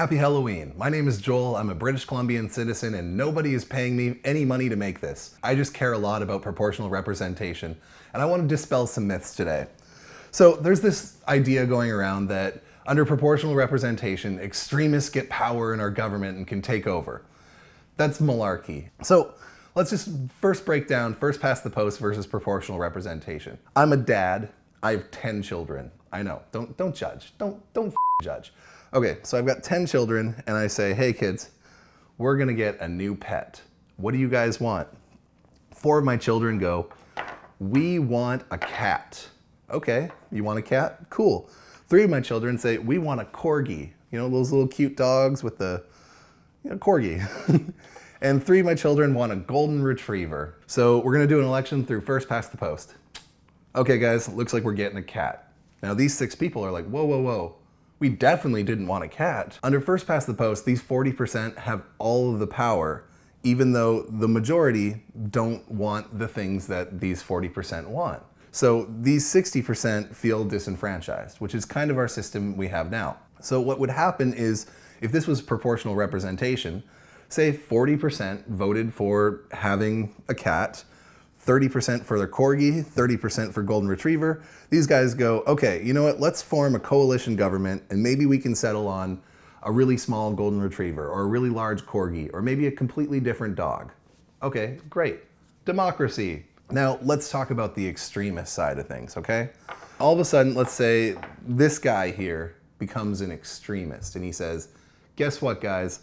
Happy Halloween. My name is Joel, I'm a British Columbian citizen, and nobody is paying me any money to make this. I just care a lot about proportional representation, and I want to dispel some myths today. So there's this idea going around that under proportional representation, extremists get power in our government and can take over. That's malarkey. So let's just first break down first past the post versus proportional representation. I'm a dad. I have 10 children. I know. Don't judge. Don't judge. Okay, so I've got 10 children and I say, hey kids, we're gonna get a new pet. What do you guys want? 4 of my children go, we want a cat. Okay, you want a cat? Cool. 3 of my children say, we want a corgi. You know, those little cute dogs with the, corgi. And 3 of my children want a golden retriever. So we're gonna do an election through first past the post. Okay guys, looks like we're getting a cat. Now these 6 people are like, whoa, whoa, whoa. We definitely didn't want a cat. Under first past the post, these 40% have all of the power, even though the majority don't want the things that these 40% want. So these 60% feel disenfranchised, which is kind of our system we have now. So what would happen is, if this was proportional representation, say 40% voted for having a cat, 30% for their corgi, 30% for golden retriever. These guys go, okay, you know what, let's form a coalition government and maybe we can settle on a really small golden retriever or a really large corgi or maybe a completely different dog. Okay, great. Democracy. Now let's talk about the extremist side of things, okay? All of a sudden, let's say this guy here becomes an extremist and he says, guess what guys?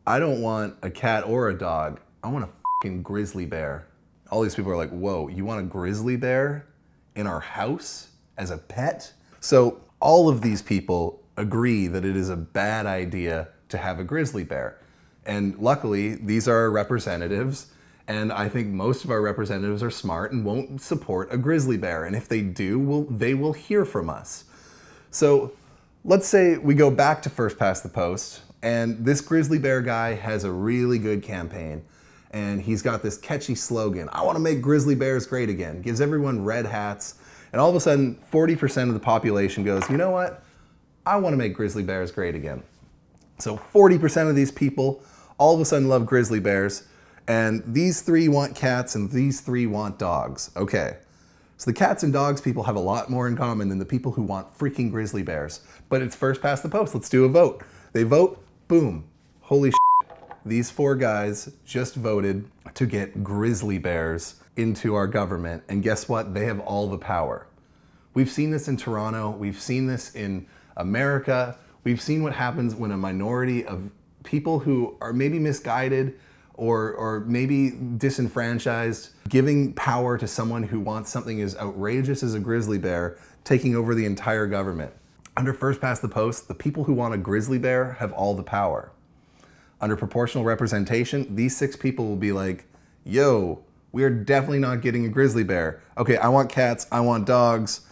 I don't want a cat or a dog. I want a fucking grizzly bear. All these people are like, whoa, you want a grizzly bear in our house as a pet? So all of these people agree that it is a bad idea to have a grizzly bear. And luckily, these are our representatives. And I think most of our representatives are smart and won't support a grizzly bear. And if they do, they will hear from us. So let's say we go back to first past the post and this grizzly bear guy has a really good campaign. And he's got this catchy slogan, I want to make grizzly bears great again. Gives everyone red hats. And all of a sudden, 40% of the population goes, you know what? I want to make grizzly bears great again. So 40% of these people all of a sudden love grizzly bears. And these 3 want cats and these 3 want dogs. Okay. So the cats and dogs people have a lot more in common than the people who want freaking grizzly bears. But it's first past the post. Let's do a vote. They vote, boom. Holy shit. These 4 guys just voted to get grizzly bears into our government. And guess what? They have all the power. We've seen this in Toronto. We've seen this in America. We've seen what happens when a minority of people who are maybe misguided or maybe disenfranchised, giving power to someone who wants something as outrageous as a grizzly bear, taking over the entire government. Under first past the post, the people who want a grizzly bear have all the power. Under proportional representation, these 6 people will be like, yo, we are definitely not getting a grizzly bear. Okay, I want cats, I want dogs.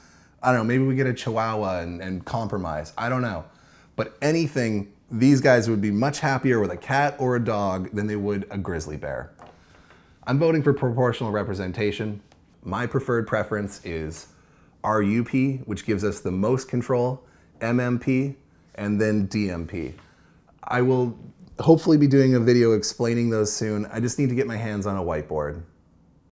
I don't know, maybe we get a chihuahua and compromise. I don't know. But anything, these guys would be much happier with a cat or a dog than they would a grizzly bear. I'm voting for proportional representation. My preferred preference is RUP, which gives us the most control, MMP, and then DMP. I will hopefully be doing a video explaining those soon. I just need to get my hands on a whiteboard.